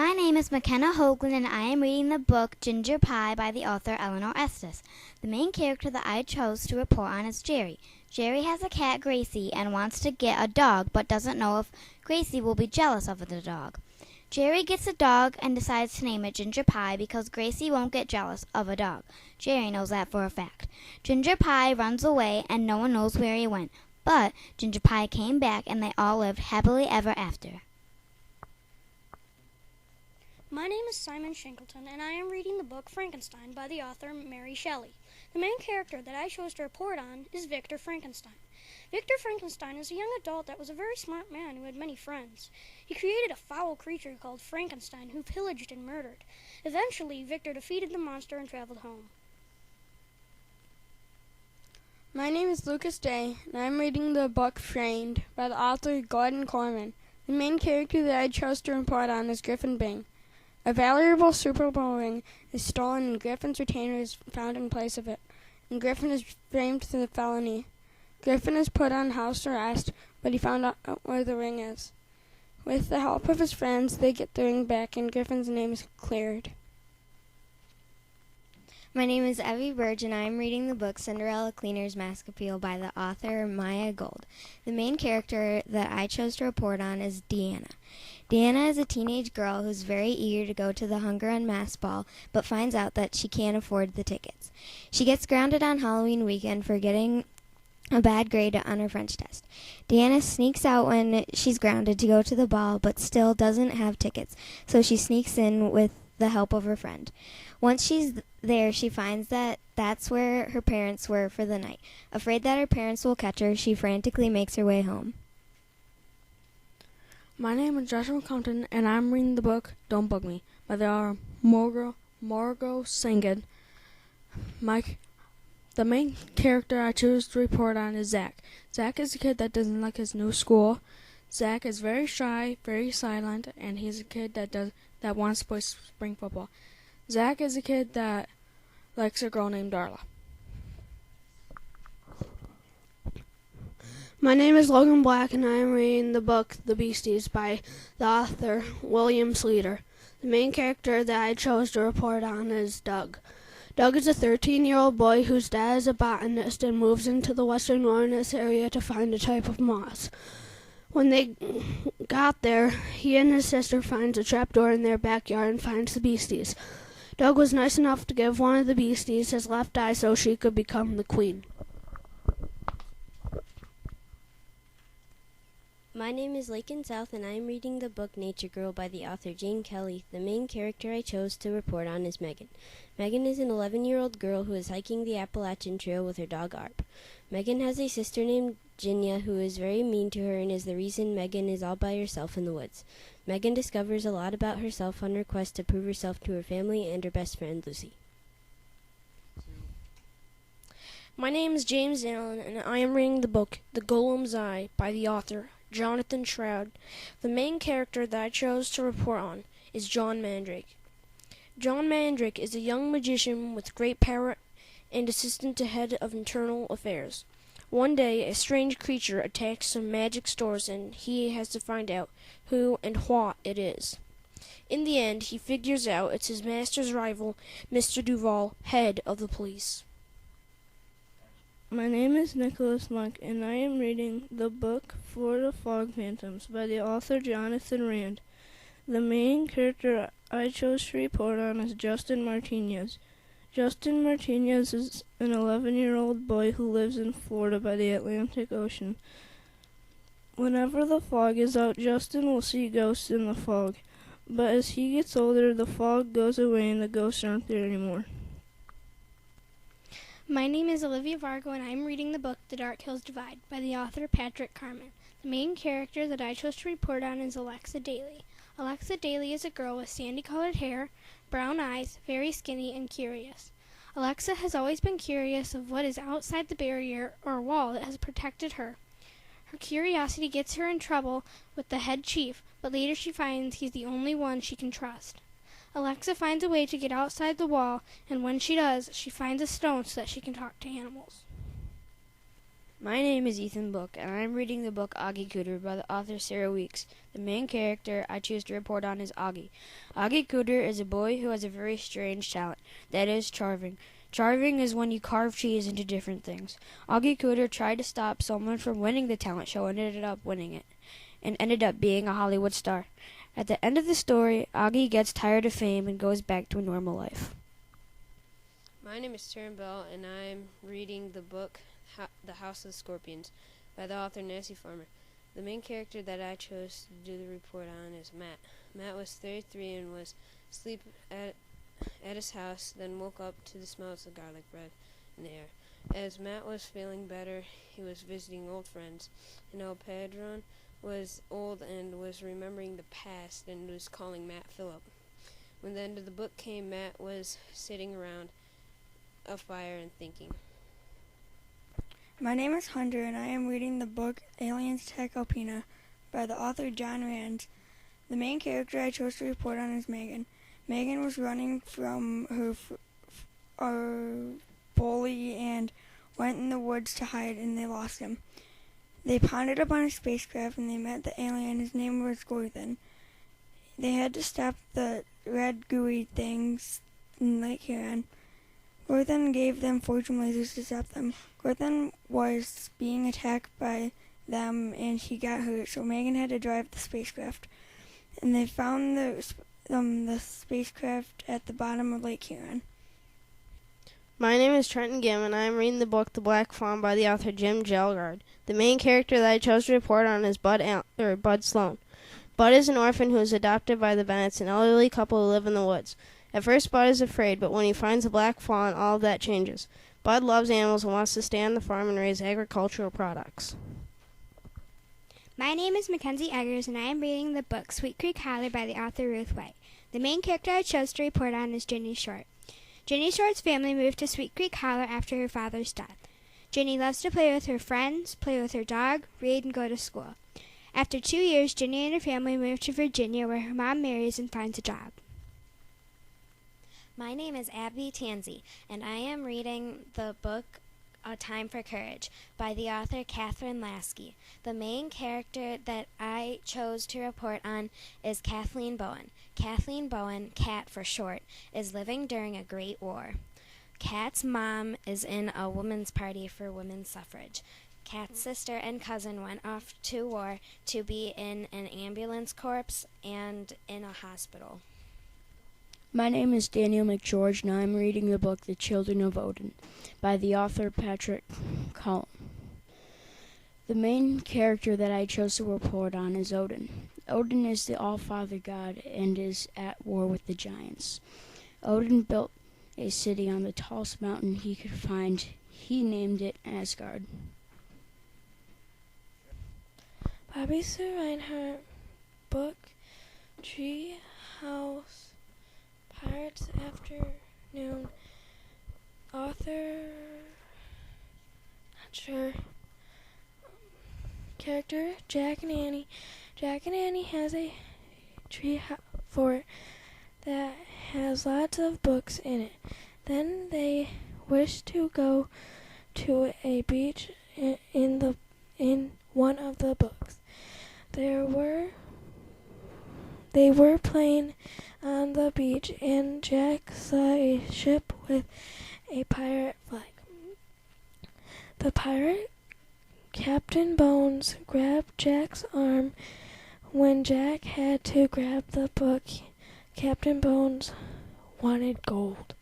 My name is McKenna Hoagland, and I am reading the book Ginger Pie by the author Eleanor Estes. The main character that I chose to report on is Jerry. Jerry has a cat, Gracie, and wants to get a dog, but doesn't know if Gracie will be jealous of the dog. Jerry gets a dog and decides to name it Ginger Pie because Gracie won't get jealous of a dog. Jerry knows that for a fact. Ginger Pie runs away, and no one knows where he went. But Ginger Pie came back, and they all lived happily ever after. My name is Simon Shankleton, and I am reading the book Frankenstein by the author Mary Shelley. The main character that I chose to report on is Victor Frankenstein. Victor Frankenstein is a young adult that was a very smart man who had many friends. He created a foul creature called Frankenstein who pillaged and murdered. Eventually, Victor defeated the monster and traveled home. My name is Lucas Day, and I'm reading the book Framed by the author Gordon Corman. The main character that I chose to report on is Griffin Bing. A valuable Super Bowl ring is stolen and Griffin's retainer is found in place of it, and Griffin is framed for the felony. Griffin is put on house arrest, but he found out where the ring is. With the help of his friends, they get the ring back and Griffin's name is cleared. My name is Evie Burge, and I am reading the book Cinderella Cleaner's Mask Appeal by the author Maya Gold. The main character that I chose to report on is Deanna. Deanna is a teenage girl who's very eager to go to the Hunger Unmasked ball, but finds out that she can't afford the tickets. She gets grounded on Halloween weekend for getting a bad grade on her French test. Deanna sneaks out when she's grounded to go to the ball, but still doesn't have tickets, so she sneaks in with the help of her friend. Once she's there, she finds that that's where her parents were for the night. Afraid that her parents will catch her, she frantically makes her way home. My name is Joshua Compton, and I'm reading the book Don't Bug Me by the author Margot Sengen. The main character I choose to report on is Zach. Zach is a kid that doesn't like his new school. Zach is very shy, very silent, and he's a kid that wants to play spring football. Zach is a kid that likes a girl named Darla. My name is Logan Black, and I am reading the book The Beasties by the author William Sleater. The main character that I chose to report on is Doug. Doug is a 13-year-old boy whose dad is a botanist and moves into the western Wilderness area to find a type of moss. When they got there, he and his sister finds a trapdoor in their backyard and finds the Beasties. Doug was nice enough to give one of the Beasties his left eye so she could become the queen. My name is Lakin South, and I am reading the book Nature Girl by the author Jane Kelly. The main character I chose to report on is Megan. Megan is an 11-year-old girl who is hiking the Appalachian Trail with her dog Arp. Megan has a sister named Ginya who is very mean to her and is the reason Megan is all by herself in the woods. Megan discovers a lot about herself on her quest to prove herself to her family and her best friend Lucy. My name is James Allen, and I am reading the book The Golem's Eye by the author Jonathan Shroud. The main character that I chose to report on is John Mandrake. John Mandrake is a young magician with great power and assistant to head of internal affairs. One day, a strange creature attacks some magic stores, and he has to find out who and what it is. In the end, he figures out it's his master's rival, Mr. Duval, head of the police. My name is Nicholas Monk, and I am reading the book Florida Fog Phantoms by the author Jonathan Rand. The main character I chose to report on is Justin Martinez. Justin Martinez is an 11-year-old boy who lives in Florida by the Atlantic Ocean. Whenever the fog is out, Justin will see ghosts in the fog. But as he gets older, the fog goes away and the ghosts aren't there anymore. My name is Olivia Vargo, and I'm reading the book The Dark Hills Divide by the author Patrick Carman. The main character that I chose to report on is Alexa Daly. Alexa Daly is a girl with sandy-colored hair, brown eyes, very skinny, and curious. Alexa has always been curious of what is outside the barrier or wall that has protected her. Her curiosity gets her in trouble with the head chief, but later she finds he's the only one she can trust. Alexa finds a way to get outside the wall, and when she does, she finds a stone so that she can talk to animals. My name is Ethan Book, and I'm reading the book Augie Cooter by the author Sarah Weeks. The main character I choose to report on is Augie. Augie Cooter is a boy who has a very strange talent, that is, carving. Carving is when you carve cheese into different things. Augie Cooter tried to stop someone from winning the talent show and ended up winning it, and ended up being a Hollywood star. At the end of the story, Augie gets tired of fame and goes back to a normal life. My name is Taryn Bell, and I'm reading the book The House of the Scorpions by the author Nancy Farmer. The main character that I chose to do the report on is Matt. Matt was 33 and was asleep at his house, then woke up to the smells of garlic bread in the air. As Matt was feeling better, he was visiting old friends, and El Padron was old and was remembering the past and was calling Matt Phillip. When the end of the book came, Matt was sitting around a fire and thinking. My name is Hunter, and I am reading the book Aliens Attack Alpena by the author John Rand. The main character I chose to report on is Megan. Megan was running from her bully and went in the woods to hide, and they lost him. They pounded up on a spacecraft, and they met the alien. His name was Gorthan. They had to stop the red gooey things in Lake Huron. Gorthan gave them fortune lasers to stop them. Gorthan was being attacked by them, and he got hurt, so Megan had to drive the spacecraft. And they found the spacecraft at the bottom of Lake Huron. My name is Trenton Gim, and I am reading the book The Black Fawn by the author Jim Jelgard. The main character that I chose to report on is Bud Sloan. Bud is an orphan who is adopted by the Bennetts, an elderly couple who live in the woods. At first, Bud is afraid, but when he finds a black fawn, all of that changes. Bud loves animals and wants to stay on the farm and raise agricultural products. My name is Mackenzie Eggers, and I am reading the book Sweet Creek Holler by the author Ruth White. The main character I chose to report on is Ginny Short. Ginny Short's family moved to Sweet Creek Holler after her father's death. Ginny loves to play with her friends, play with her dog, read, and go to school. After 2 years, Ginny and her family moved to Virginia, where her mom marries and finds a job. My name is Abby Tansey, and I am reading the book A Time for Courage by the author Catherine Lasky. The main character that I chose to report on is Kathleen Bowen. Kathleen Bowen, Kat for short, is living during a great war. Kat's mom is in a women's party for women's suffrage. Kat's sister and cousin went off to war to be in an ambulance corps and in a hospital. My name is Daniel McGeorge, and I'm reading the book The Children of Odin by the author Patrick Collum. The main character that I chose to report on is Odin. Odin is the all-father god and is at war with the giants. Odin built a city on the tallest mountain he could find. He named it Asgard. Bobby Sue Reinhardt, book Tree House Pirates Afternoon, author, not sure, character, Jack and Annie. Jack and Annie has a tree fort that has lots of books in it. Then they wish to go to a beach in one of the books. They were playing on the beach, and Jack saw a ship with a pirate flag. The pirate, Captain Bones, grabbed Jack's arm. When Jack had to grab the book, Captain Bones wanted gold.